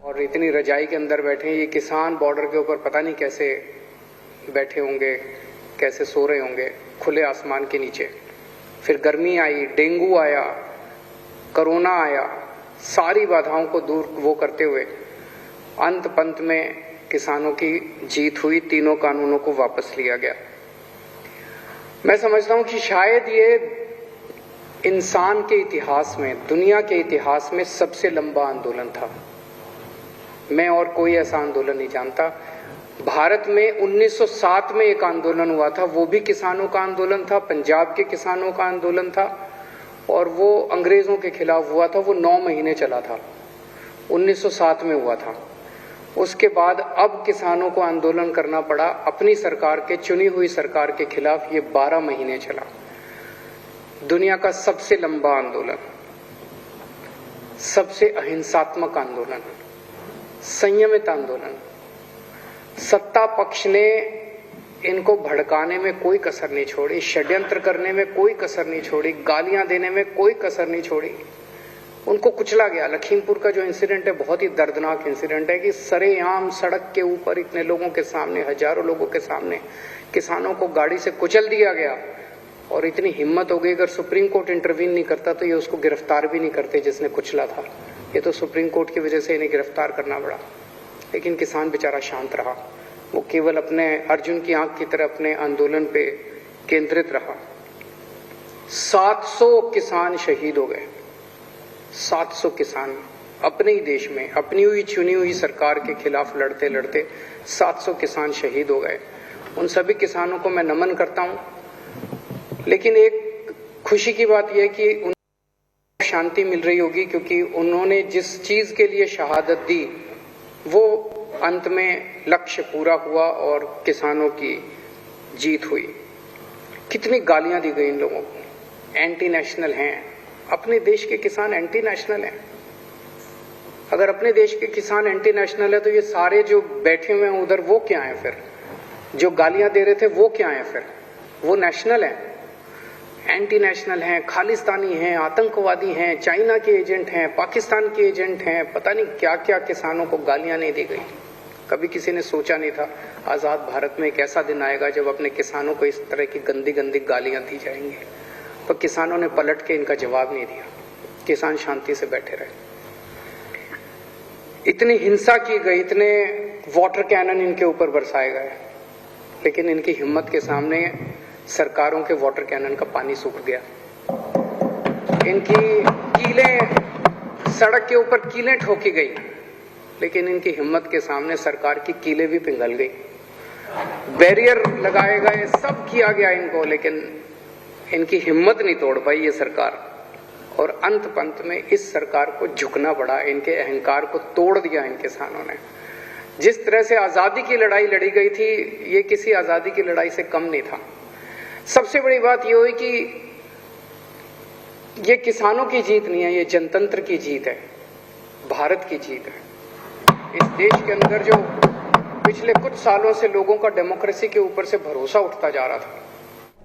और इतनी रजाई के अंदर बैठे हैं। ये किसान बॉर्डर के ऊपर पता नहीं कैसे बैठे होंगे, कैसे सो रहे होंगे खुले आसमान के नीचे। फिर गर्मी आई, डेंगू आया, कोरोना आया, सारी बाधाओं को दूर वो करते हुए अंत पंत में किसानों की जीत हुई। तीनों कानूनों को वापस लिया गया। मैं समझता हूं कि शायद ये इंसान के इतिहास में, दुनिया के इतिहास में सबसे लंबा आंदोलन था। मैं और कोई ऐसा आंदोलन नहीं जानता। भारत में 1907 में एक आंदोलन हुआ था, वो भी किसानों का आंदोलन था, पंजाब के किसानों का आंदोलन था, और वो अंग्रेजों के खिलाफ हुआ था। वो 9 महीने चला था, 1907 में हुआ था। उसके बाद अब किसानों को आंदोलन करना पड़ा अपनी सरकार के, चुनी हुई सरकार के खिलाफ। ये 12 महीने चला। दुनिया का सबसे लंबा आंदोलन, सबसे अहिंसात्मक आंदोलन, संयमित आंदोलन। सत्ता पक्ष ने इनको भड़काने में कोई कसर नहीं छोड़ी, षड्यंत्र करने में कोई कसर नहीं छोड़ी, गालियां देने में कोई कसर नहीं छोड़ी। उनको कुचला गया। लखीमपुर का जो इंसिडेंट है बहुत ही दर्दनाक इंसिडेंट है कि सरेआम सड़क के ऊपर इतने लोगों के सामने, हजारों लोगों के सामने किसानों को गाड़ी से कुचल दिया गया। और इतनी हिम्मत हो गई, अगर सुप्रीम कोर्ट इंटरवीन नहीं करता तो ये उसको गिरफ्तार भी नहीं करते जिसने कुचला था। ये तो सुप्रीम कोर्ट की वजह से इन्हें गिरफ्तार करना पड़ा। लेकिन किसान बेचारा शांत रहा। वो केवल अपने अर्जुन की आंख की तरह अपने आंदोलन पे केंद्रित रहा। 700 किसान शहीद हो गए। 700 किसान अपने ही देश में, अपनी हुई चुनी हुई सरकार के खिलाफ लड़ते लड़ते 700 किसान शहीद हो गए। उन सभी किसानों को मैं नमन करता हूं। लेकिन एक खुशी की बात यह है कि उनको शांति मिल रही होगी, क्योंकि उन्होंने जिस चीज के लिए शहादत दी वो अंत में लक्ष्य पूरा हुआ और किसानों की जीत हुई। कितनी गालियां दी गई इन लोगों को। एंटी नेशनल हैं, अपने देश के किसान एंटी नेशनल हैं। अगर अपने देश के किसान एंटी नेशनल है तो ये सारे जो बैठे हुए हैं उधर, वो क्या है फिर? जो गालियां दे रहे थे वो क्या है फिर? वो नेशनल हैं, एंटी नेशनल हैं, खालिस्तानी हैं, आतंकवादी हैं, चाइना के एजेंट हैं, पाकिस्तान के एजेंट हैं। पता नहीं क्या क्या किसानों को गालियां नहीं दी गई। कभी किसी ने सोचा नहीं था आजाद भारत में एक ऐसा दिन आएगा जब अपने किसानों को इस तरह की गंदी गंदी गालियां दी जाएंगी। पर किसानों ने पलट के इनका जवाब नहीं दिया। किसान शांति से बैठे रहे। इतनी हिंसा की गई, इतने वाटर कैनन इनके ऊपर बरसाए गए, लेकिन इनकी हिम्मत के सामने सरकारों के वाटर कैनन का पानी सूख गया। इनकी कीलें, सड़क के ऊपर कीलें ठोकी गई, लेकिन इनकी हिम्मत के सामने सरकार की कीलें भी पिघल गई। बैरियर लगाए गए, सब किया गया इनको, लेकिन इनकी हिम्मत नहीं तोड़ पाई ये सरकार। और अंत पंत में इस सरकार को झुकना पड़ा। इनके अहंकार को तोड़ दिया इन किसानों ने। जिस तरह से आजादी की लड़ाई लड़ी गई थी, ये किसी आजादी की लड़ाई से कम नहीं था। सबसे बड़ी बात यह हुई कि ये किसानों की जीत नहीं है, ये जनतंत्र की जीत है, भारत की जीत है। इस देश के अंदर जो पिछले कुछ सालों से लोगों का डेमोक्रेसी के ऊपर से भरोसा उठता जा रहा था,